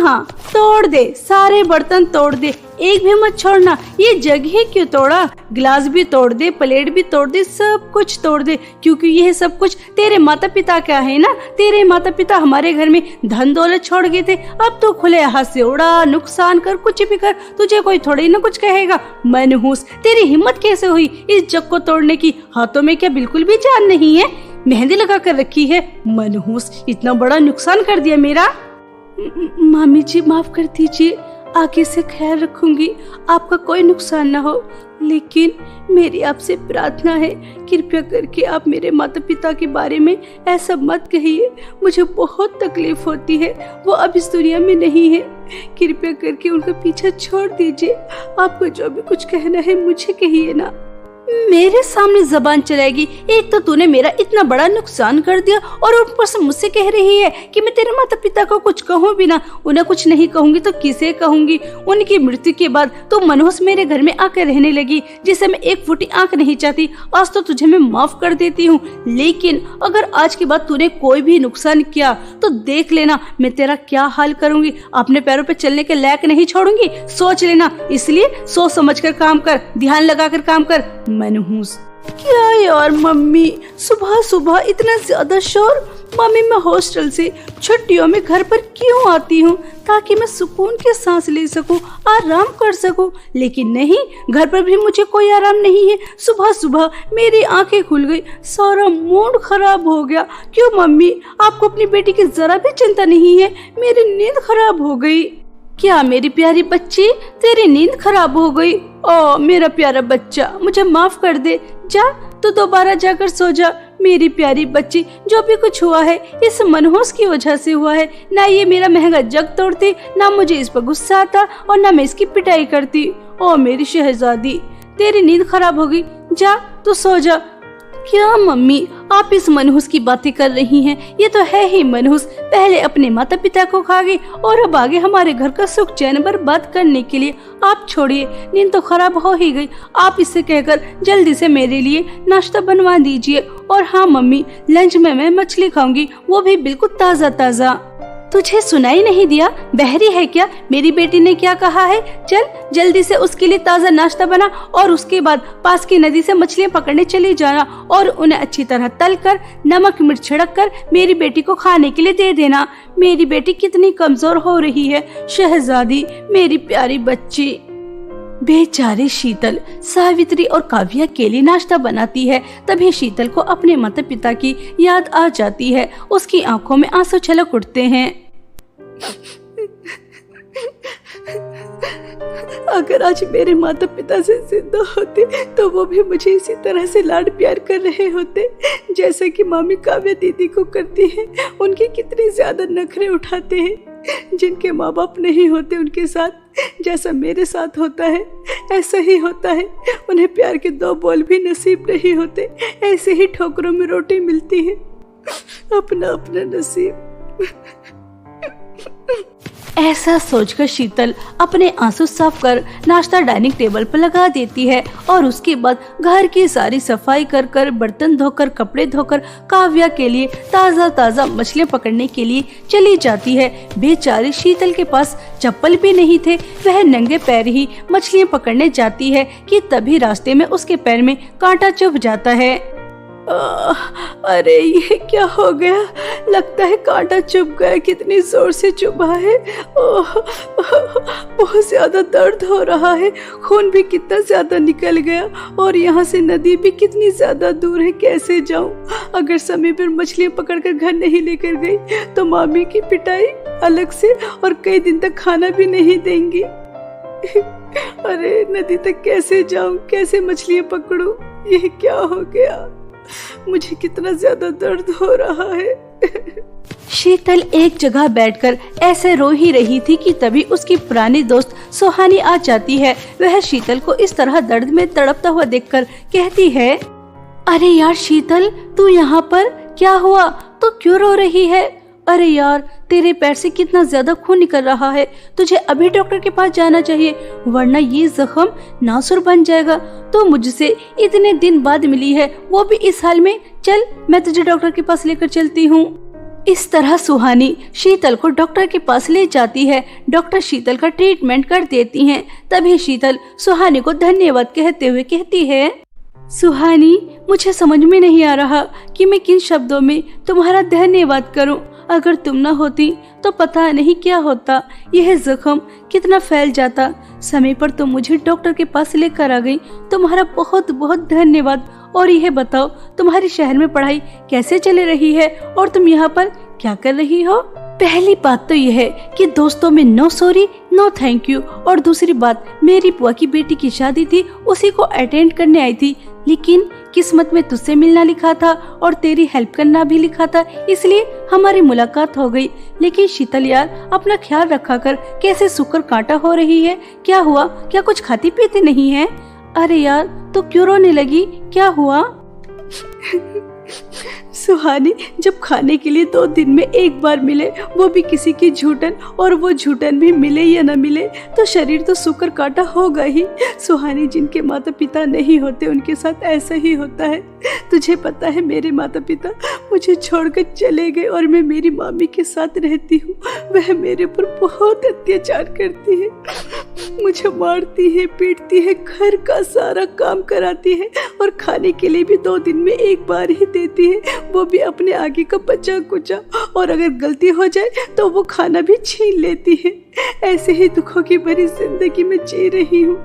हाँ, तोड़ दे, सारे बर्तन तोड़ दे, एक भी मत छोड़ना। ये जग ही क्यों तोड़ा, गिलास भी तोड़ दे, प्लेट भी तोड़ दे, सब कुछ तोड़ दे, क्योंकि यह सब कुछ तेरे माता पिता का है ना। तेरे माता पिता हमारे घर में धन दौलत छोड़ गए थे, अब तो खुले हाथ से उड़ा, नुकसान कर, कुछ भी कर, तुझे कोई थोड़ी ना कुछ कहेगा। मनहूस, तेरी हिम्मत कैसे हुई इस जग को तोड़ने की? हाथों में क्या बिल्कुल भी जान नहीं है? मेहंदी लगा कर रखी है। मनहूस, इतना बड़ा नुकसान कर दिया मेरा। मामी जी माफ कर दीजिए, आगे से ख्याल रखूंगी, आपका कोई नुकसान ना हो। लेकिन मेरी आपसे प्रार्थना है, कृपया करके आप मेरे माता पिता के बारे में ऐसा मत कहिए, मुझे बहुत तकलीफ होती है। वो अब इस दुनिया में नहीं है, कृपया करके उनका पीछा छोड़ दीजिए। आपको जो भी कुछ कहना है मुझे कहिए ना। मेरे सामने जबान चलाएगी? एक तो तूने मेरा इतना बड़ा नुकसान कर दिया और ऊपर से मुझसे कह रही है कि मैं तेरे माता पिता को कुछ कहूँ भी ना। उन्हें कुछ नहीं कहूंगी तो किसे कहूंगी? उनकी मृत्यु के बाद तो मनहूस मेरे घर में आकर रहने लगी, जिसे मैं एक फुटी आंख नहीं चाहती। आज तो तुझे मैं माफ कर देती हूँ, लेकिन अगर आज के बाद तूने कोई भी नुकसान किया तो देख लेना मैं तेरा क्या हाल करूंगी। अपने पैरों पे चलने के लायक नहीं छोड़ूंगी, सोच लेना। इसलिए सोच समझ कर काम कर, ध्यान लगा कर काम कर। मनहूस, क्या यार मम्मी, सुबह सुबह इतना ज्यादा शोर। मम्मी, मैं हॉस्टल से छुट्टियों में घर पर क्यों आती हूँ? ताकि मैं सुकून की सांस ले सकूं, आराम कर सकूं। लेकिन नहीं, घर पर भी मुझे कोई आराम नहीं है। सुबह सुबह मेरी आंखें खुल गई, सारा मूड खराब हो गया। क्यों मम्मी, आपको अपनी बेटी की जरा भी चिंता नहीं है? मेरी नींद खराब हो गई। क्या मेरी प्यारी बच्ची, तेरी नींद खराब हो गई? ओ मेरा प्यारा बच्चा, मुझे माफ कर दे। जा, तो दोबारा जाकर सो जा। मेरी प्यारी बच्ची, जो भी कुछ हुआ है इस मनहूस की वजह से हुआ है। ना ये मेरा महंगा जग तोड़ती, ना मुझे इस पर गुस्सा आता और ना मैं इसकी पिटाई करती। ओ मेरी शहजादी, तेरी नींद खराब हो गई, जा तो सो जा। क्या मम्मी, आप इस मनहूस की बातें कर रही हैं? ये तो है ही मनहूस, पहले अपने माता पिता को खा गई और अब आगे हमारे घर का सुख चैन बर्बाद करने के लिए। आप छोड़िए, नींद तो खराब हो ही गई। आप इससे कहकर जल्दी से मेरे लिए नाश्ता बनवा दीजिए। और हाँ मम्मी, लंच में मैं मछली खाऊंगी, वो भी बिल्कुल ताज़ा ताज़ा। तुझे सुनाई नहीं दिया? बहरी है क्या? मेरी बेटी ने क्या कहा है? चल जल्दी से उसके लिए ताज़ा नाश्ता बना और उसके बाद पास की नदी से मछलियाँ पकड़ने चली जाना और उन्हें अच्छी तरह तल कर नमक मिर्च छिड़क कर मेरी बेटी को खाने के लिए दे देना। मेरी बेटी कितनी कमजोर हो रही है, शहजादी, मेरी प्यारी बच्ची। बेचारी शीतल सावित्री और काव्या के लिए नाश्ता बनाती है। तभी शीतल को अपने माता पिता की याद आ जाती है। उसकी आंखों में आंसू छलक उठते हैं। अगर आज मेरे माता पिता से जिंदा होते तो वो भी मुझे इसी तरह से लाड प्यार कर रहे होते जैसे कि मामी काव्या दीदी को करती है। उनके कितने ज्यादा नखरे उठाते हैं। जिनके माँ बाप नहीं होते उनके साथ जैसा मेरे साथ होता है ऐसा ही होता है। उन्हें प्यार के दो बोल भी नसीब नहीं होते, ऐसे ही ठोकरों में रोटी मिलती है। अपना अपना नसीब। ऐसा सोचकर शीतल अपने आंसू साफ कर नाश्ता डाइनिंग टेबल पर लगा देती है और उसके बाद घर की सारी सफाई कर कर बर्तन धोकर कपड़े धोकर काव्या के लिए ताज़ा ताज़ा मछलियाँ पकड़ने के लिए चली जाती है। बेचारी शीतल के पास चप्पल भी नहीं थे, वह नंगे पैर ही मछलियाँ पकड़ने जाती है कि तभी रास्ते में उसके पैर में कांटा चुभ जाता है। अरे ये क्या हो गया? लगता है कांटा चुभ गया। कितनी जोर से चुभा है। बहुत ज्यादा दर्द हो रहा है। खून भी कितना ज्यादा निकल गया और यहाँ से नदी भी कितनी ज्यादा दूर है। कैसे जाऊँ? अगर समय पर मछलियाँ पकड़कर घर नहीं लेकर गई तो मामी की पिटाई अलग से और कई दिन तक खाना भी नहीं देंगी। अरे नदी तक कैसे जाऊँ? कैसे मछलियाँ पकड़ूं? ये क्या हो गया? मुझे कितना ज्यादा दर्द हो रहा है। शीतल एक जगह बैठकर ऐसे रो ही रही थी कि तभी उसकी पुरानी दोस्त सुहानी आ जाती है। वह शीतल को इस तरह दर्द में तड़पता हुआ देखकर कहती है, अरे यार शीतल, तू यहाँ पर? क्या हुआ? तू क्यों रो रही है? अरे यार, तेरे पैर से कितना ज्यादा खून निकल रहा है। तुझे अभी डॉक्टर के पास जाना चाहिए, वरना ये जख्म नासुर बन जाएगा। तो मुझसे इतने दिन बाद मिली है, वो भी इस हाल में। चल मैं तुझे डॉक्टर के पास लेकर चलती हूँ। इस तरह सुहानी शीतल को डॉक्टर के पास ले जाती है। डॉक्टर शीतल का ट्रीटमेंट कर देती हैं। तभी शीतल सुहानी को धन्यवाद कहते हुए कहती है, सुहानी, मुझे समझ में नहीं आ रहा कि मैं किन शब्दों में तुम्हारा धन्यवाद करूं। अगर तुम न होती तो पता नहीं क्या होता, यह जख्म कितना फैल जाता। समय पर तुम मुझे डॉक्टर के पास लेकर आ गई, तुम्हारा बहुत बहुत धन्यवाद। और यह बताओ, तुम्हारे शहर में पढ़ाई कैसे चल रही है और तुम यहाँ पर क्या कर रही हो? पहली बात तो यह है कि दोस्तों में no sorry no thank you, और दूसरी बात, मेरी बुआ की बेटी की शादी थी, उसी को अटेंड करने आई थी, लेकिन किस्मत में तुझसे मिलना लिखा था और तेरी हेल्प करना भी लिखा था, इसलिए हमारी मुलाकात हो गई। लेकिन शीतल यार, अपना ख्याल रखा कर, कैसे सूकर कांटा हो रही है? क्या हुआ? क्या कुछ खाती पीती नहीं है? अरे यार, तो क्यों रोने लगी? क्या हुआ? सुहानी, जब खाने के लिए 2 दिन में एक बार मिले, वो भी किसी की झूठन, और वो झूठन भी मिले या न मिले, तो शरीर तो सूकर काटा होगा ही। सुहानी, जिनके माता पिता नहीं होते उनके साथ ऐसा ही होता है। तुझे पता है, मेरे माता पिता मुझे छोड़कर चले गए और मैं मेरी मामी के साथ रहती हूँ। वह मेरे ऊपर बहुत अत्याचार करती है, मुझे मारती है, पीटती है, घर का सारा काम कराती है और खाने के लिए भी 2 दिन में एक बार ही देती है, वो भी अपने आगे का बचा कुचा, और अगर गलती हो जाए तो वो खाना भी छीन लेती है। ऐसे ही दुखों की भरी जिंदगी में जी रही हूँ।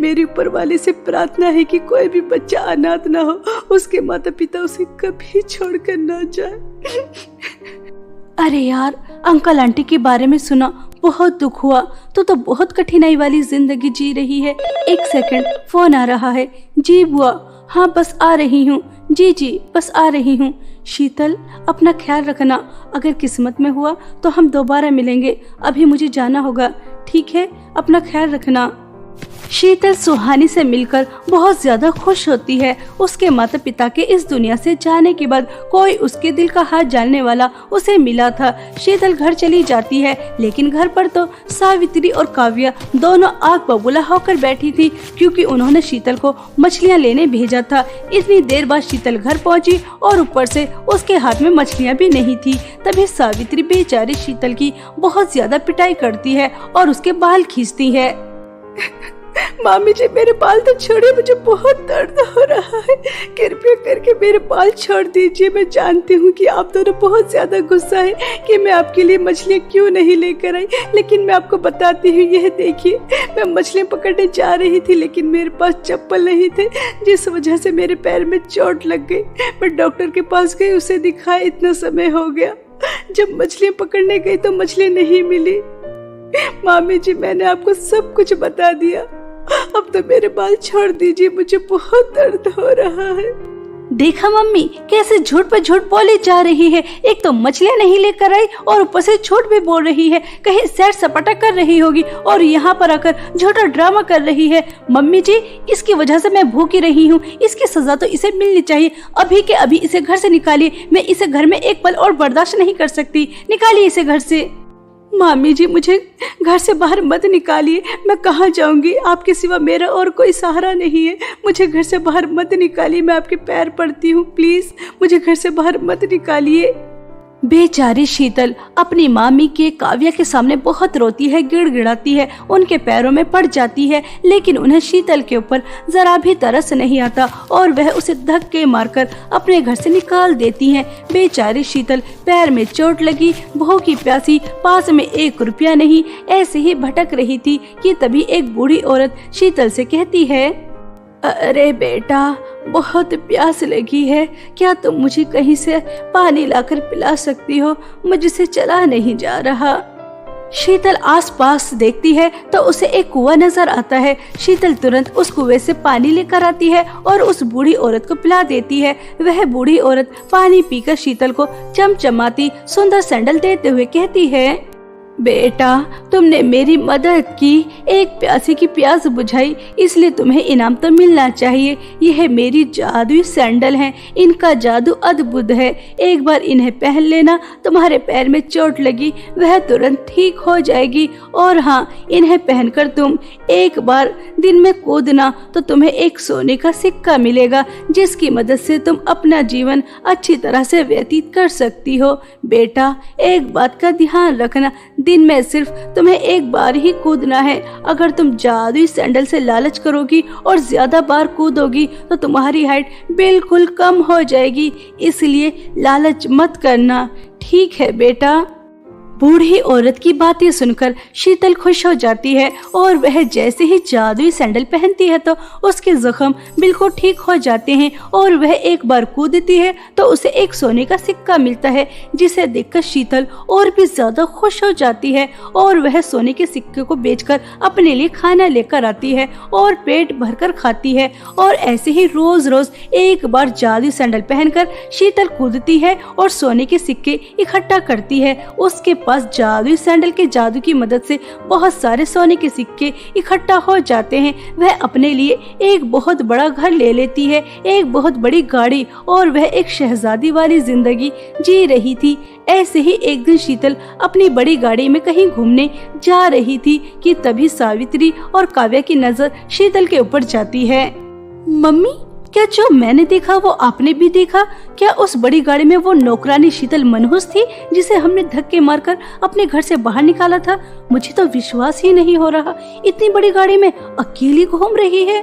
मेरे ऊपर वाले से प्रार्थना है कि कोई भी बच्चा अनाथ ना हो, उसके माता पिता उसे कभी छोड़कर ना जाए। अरे यार, अंकल आंटी के बारे में सुना, बहुत दुख हुआ। तो बहुत कठिनाई वाली जिंदगी जी रही है। 1 सेकंड, फोन आ रहा है। जी बुआ, हाँ बस आ रही हूँ। जी बस आ रही हूँ। शीतल, अपना ख्याल रखना, अगर किस्मत में हुआ तो हम दोबारा मिलेंगे। अभी मुझे जाना होगा, ठीक है? अपना ख्याल रखना। शीतल सुहानी से मिलकर बहुत ज्यादा खुश होती है। उसके माता पिता के इस दुनिया से जाने के बाद कोई उसके दिल का हाल जानने वाला उसे मिला था। शीतल घर चली जाती है, लेकिन घर पर तो सावित्री और काव्या दोनों आग बबूला होकर बैठी थी, क्योंकि उन्होंने शीतल को मछलियाँ लेने भेजा था। इतनी देर बाद शीतल घर पहुँची और ऊपर से उसके हाथ में मछलियाँ भी नहीं थी। तभी सावित्री बेचारी शीतल की बहुत ज्यादा पिटाई करती है और उसके बाल खींचती है। मामी जी, मेरे बाल तो छोड़िए, मुझे बहुत दर्द हो रहा है, कृपया करके मेरे बाल छोड़ दीजिए। मैं जानती हूँ कि आप दोनों बहुत ज्यादा गुस्सा है कि मैं आपके लिए मछलियाँ क्यों नहीं लेकर आई, लेकिन मैं आपको बताती हूँ। यह देखिए, मैं मछलियाँ पकड़ने जा रही थी, लेकिन मेरे पास चप्पल नहीं थे, जिस वजह से मेरे पैर में चोट लग गई। मैं डॉक्टर के पास गई, उसे दिखाया, इतना समय हो गया। जब मछलियाँ पकड़ने गई तो मछली नहीं मिली। मामी जी, मैंने आपको सब कुछ बता दिया, अब तो मेरे बाल छोड़ दीजिए, मुझे बहुत दर्द हो रहा है। देखा मम्मी, कैसे झूठ पर झूठ बोली जा रही है। एक तो मछलियाँ नहीं लेकर आई और ऊपर से झूठ भी बोल रही है। कहीं सैर सपाटा कर रही होगी और यहाँ पर आकर झूठा ड्रामा कर रही है। मम्मी जी, इसकी वजह से मैं भूखी रही हूँ, इसकी सजा तो इसे मिलनी चाहिए। अभी के अभी इसे घर से निकालिए, मैं इसे घर में एक पल और बर्दाश्त नहीं कर सकती। निकालिए इसे घर से। मामी जी, मुझे घर से बाहर मत निकालिए, मैं कहाँ जाऊंगी? आपके सिवा मेरा और कोई सहारा नहीं है। मुझे घर से बाहर मत निकालिए, मैं आपके पैर पड़ती हूँ, प्लीज मुझे घर से बाहर मत निकालिए। बेचारी शीतल अपनी मामी के काव्या के सामने बहुत रोती है, गिड़गिड़ाती है, उनके पैरों में पड़ जाती है, लेकिन उन्हें शीतल के ऊपर जरा भी तरस नहीं आता और वह उसे धक्के मारकर अपने घर से निकाल देती हैं। बेचारी शीतल, पैर में चोट लगी, भूखी प्यासी, पास में 1 रुपया नहीं, ऐसे ही भटक रही थी कि तभी एक बूढ़ी औरत शीतल से कहती है, अरे बेटा, बहुत प्यास लगी है, क्या तुम मुझे कहीं से पानी लाकर पिला सकती हो? मुझसे चला नहीं जा रहा। शीतल आसपास देखती है तो उसे एक कुआं नजर आता है। शीतल तुरंत उस कुएं से पानी लेकर आती है और उस बूढ़ी औरत को पिला देती है। वह बूढ़ी औरत पानी पीकर शीतल को चमचमाती सुंदर सैंडल देते हुए कहती है, बेटा, तुमने मेरी मदद की, एक प्यासे की प्यास बुझाई, इसलिए तुम्हें इनाम तो मिलना चाहिए। यह मेरी जादुई सैंडल हैं, इनका जादू अद्भुत है। एक बार इन्हें पहन लेना, तुम्हारे पैर में चोट लगी वह तुरंत ठीक हो जाएगी। और हाँ, इन्हें पहनकर तुम एक बार दिन में कूदना तो तुम्हें एक सोने का सिक्का मिलेगा, जिसकी मदद से तुम अपना जीवन अच्छी तरह से व्यतीत कर सकती हो। बेटा, एक बात का ध्यान रखना, दिन में सिर्फ तुम्हें एक बार ही कूदना है। अगर तुम जादुई सैंडल से लालच करोगी और ज्यादा बार कूदोगी तो तुम्हारी हाइट बिल्कुल कम हो जाएगी, इसलिए लालच मत करना। ठीक है बेटा। बूढ़ी औरत की बातें सुनकर शीतल खुश हो जाती है और वह जैसे ही जादुई सैंडल पहनती है तो उसके जख्म बिल्कुल ठीक हो जाते हैं और वह एक बार कूदती है तो उसे एक सोने का सिक्का मिलता है, जिसे देखकर शीतल और भी ज्यादा खुश हो जाती है और वह सोने के सिक्के को बेचकर अपने लिए खाना लेकर आती है और पेट भरकर खाती है। और ऐसे ही रोज रोज एक बार जादुई सैंडल पहनकर शीतल कूदती है और सोने के सिक्के इकट्ठा करती है। उसके पास जादुई सैंडल के जादू की मदद से बहुत सारे सोने के सिक्के इकट्ठा हो जाते हैं। वह अपने लिए एक बहुत बड़ा घर ले लेती है, एक बहुत बड़ी गाड़ी, और वह एक शहजादी वाली जिंदगी जी रही थी। ऐसे ही एक दिन शीतल अपनी बड़ी गाड़ी में कहीं घूमने जा रही थी कि तभी सावित्री और काव्या की नजर शीतल के ऊपर जाती है। मम्मी, क्या जो मैंने देखा वो आपने भी देखा? क्या उस बड़ी गाड़ी में वो नौकरानी शीतल मनहूस थी जिसे हमने धक्के मारकर अपने घर से बाहर निकाला था? मुझे तो विश्वास ही नहीं हो रहा, इतनी बड़ी गाड़ी में अकेली घूम रही है।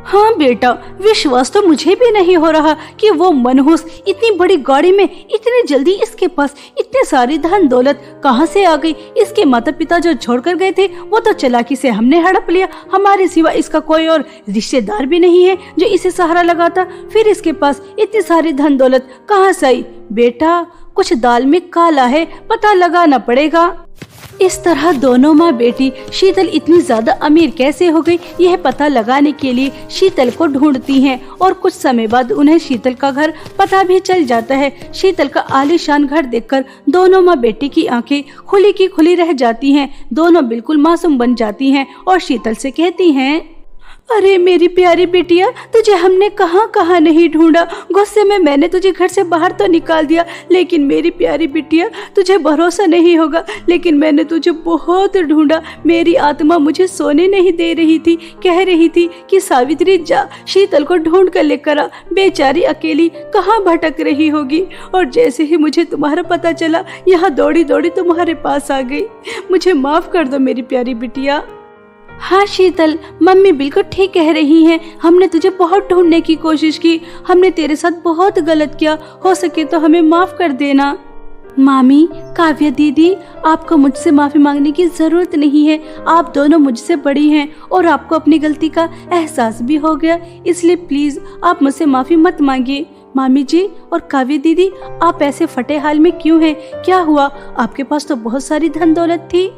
हाँ बेटा, विश्वास तो मुझे भी नहीं हो रहा कि वो मनहूस इतनी बड़ी गाड़ी में इतनी जल्दी इसके पास इतने सारी धन दौलत कहाँ से आ गई। इसके माता पिता जो छोड़कर गए थे वो तो चालाकी से हमने हड़प लिया, हमारे सिवा इसका कोई और रिश्तेदार भी नहीं है जो इसे सहारा लगाता। फिर इसके पास इतनी सारी धन दौलत कहाँ से आई? बेटा, कुछ दाल में काला है, पता लगाना पड़ेगा। इस तरह दोनों माँ बेटी शीतल इतनी ज्यादा अमीर कैसे हो गई, यह पता लगाने के लिए शीतल को ढूंढती हैं और कुछ समय बाद उन्हें शीतल का घर पता भी चल जाता है। शीतल का आलीशान घर देखकर दोनों माँ बेटी की आंखें खुली की खुली रह जाती हैं। दोनों बिल्कुल मासूम बन जाती हैं और शीतल से कहती हैं, अरे मेरी प्यारी बेटिया, तुझे हमने कहाँ कहाँ नहीं ढूंढा। गुस्से में मैंने तुझे घर से बाहर तो निकाल दिया, लेकिन मेरी प्यारी बिटिया, तुझे भरोसा नहीं होगा, लेकिन मैंने तुझे बहुत ढूंढा। मेरी आत्मा मुझे सोने नहीं दे रही थी, कह रही थी कि सावित्री जा शीतल को ढूंढ कर लेकर आ, बेचारी अकेली कहाँ भटक रही होगी। और जैसे ही मुझे तुम्हारा पता चला, यहाँ दौड़ी दौड़ी तुम्हारे पास आ गई। मुझे माफ कर दो मेरी प्यारी बिटिया। हाँ शीतल, मम्मी बिल्कुल ठीक कह रही हैं। हमने तुझे बहुत ढूंढने की कोशिश की, हमने तेरे साथ बहुत गलत किया, हो सके तो हमें माफ कर देना। मामी, काव्या दीदी, आपको मुझसे माफी मांगने की जरूरत नहीं है। आप दोनों मुझसे बड़ी हैं और आपको अपनी गलती का एहसास भी हो गया, इसलिए प्लीज आप मुझसे माफी मत मांगिए। मामी जी और काव्या दीदी, आप ऐसे फटे हाल में क्यों हैं? क्या हुआ? आपके पास तो बहुत सारी धन दौलत थी।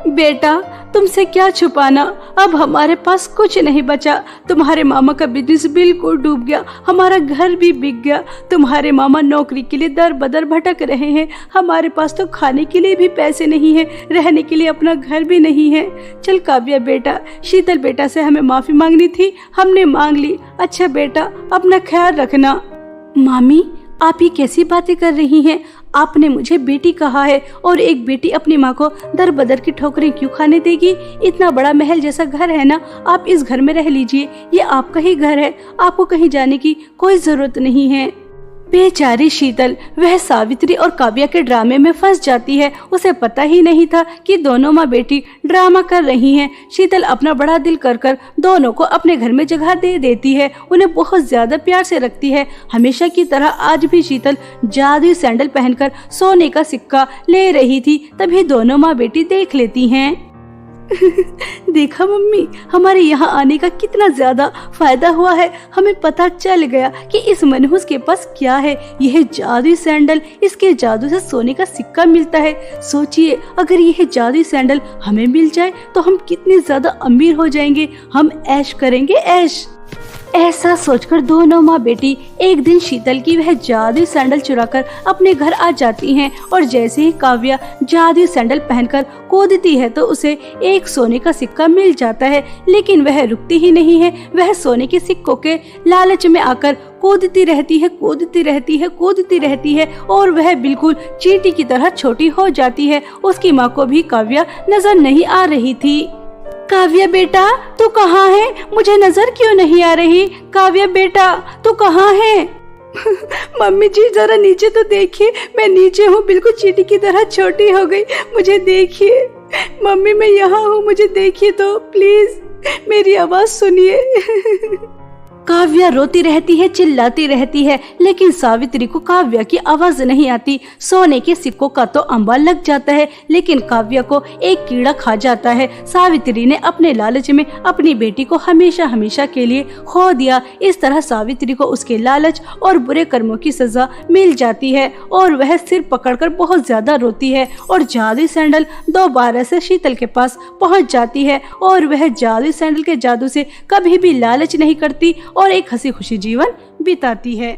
बेटा, तुमसे क्या छुपाना, अब हमारे पास कुछ नहीं बचा। तुम्हारे मामा का बिजनेस बिल्कुल डूब गया, हमारा घर भी बिक गया। तुम्हारे मामा नौकरी के लिए दर बदर भटक रहे हैं, हमारे पास तो खाने के लिए भी पैसे नहीं है, रहने के लिए अपना घर भी नहीं है। चल काव्या बेटा, शीतल बेटा से हमें माफी मांगनी थी, हमने मांग ली। अच्छा बेटा, अपना ख्याल रखना। मामी, आप ये कैसी बातें कर रही हैं? आपने मुझे बेटी कहा है और एक बेटी अपनी माँ को दर बदर की ठोकरें क्यों खाने देगी? इतना बड़ा महल जैसा घर है ना, आप इस घर में रह लीजिए, ये आपका ही घर है, आपको कहीं जाने की कोई जरूरत नहीं है। बेचारी शीतल, वह सावित्री और काव्या के ड्रामे में फंस जाती है। उसे पता ही नहीं था कि दोनों माँ बेटी ड्रामा कर रही हैं। शीतल अपना बड़ा दिल कर कर दोनों को अपने घर में जगह दे देती है, उन्हें बहुत ज्यादा प्यार से रखती है। हमेशा की तरह आज भी शीतल जादुई सैंडल पहनकर सोने का सिक्का ले रही थी, तभी दोनों माँ बेटी देख लेती हैं। देखा मम्मी, हमारे यहाँ आने का कितना ज्यादा फायदा हुआ है। हमें पता चल गया कि इस मनहूस के पास क्या है, यह जादुई सैंडल, इसके जादू से सोने का सिक्का मिलता है। सोचिए, अगर यह जादुई सैंडल हमें मिल जाए तो हम कितने ज्यादा अमीर हो जाएंगे। हम ऐश करेंगे, ऐश। ऐसा सोचकर दोनों माँ बेटी एक दिन शीतल की वह जादुई सैंडल चुराकर अपने घर आ जाती हैं और जैसे ही काव्या जादुई सैंडल पहनकर कूदती है तो उसे एक सोने का सिक्का मिल जाता है, लेकिन वह रुकती ही नहीं है। वह सोने के सिक्कों के लालच में आकर कूदती रहती है, कूदती रहती है, कूदती रहती है और वह बिल्कुल चींटी की तरह छोटी हो जाती है। उसकी माँ को भी काव्या नजर नहीं आ रही थी। काव्या बेटा तू कहाँ है? मुझे नजर क्यों नहीं आ रही? काव्या बेटा तू कहाँ है? मम्मी जी जरा नीचे तो देखिए, मैं नीचे हूँ, बिल्कुल चींटी की तरह छोटी हो गई, मुझे देखिए। मम्मी मैं यहाँ हूँ, मुझे देखिए तो प्लीज, मेरी आवाज सुनिए। काव्या रोती रहती है, चिल्लाती रहती है, लेकिन सावित्री को काव्या की आवाज नहीं आती। सोने के सिक्कों का तो अंबा लग जाता है, लेकिन काव्या को एक कीड़ा खा जाता है। सावित्री ने अपने लालच में अपनी बेटी को हमेशा हमेशा के लिए खो दिया। इस तरह सावित्री को उसके लालच और बुरे कर्मों की सजा मिल जाती है और वह सिर पकड़कर बहुत ज्यादा रोती है और जादुई सैंडल दोबारा से शीतल के पास पहुंच जाती है और वह जादुई सैंडल के जादू से कभी भी लालच नहीं करती और एक हंसी खुशी जीवन बिताती है।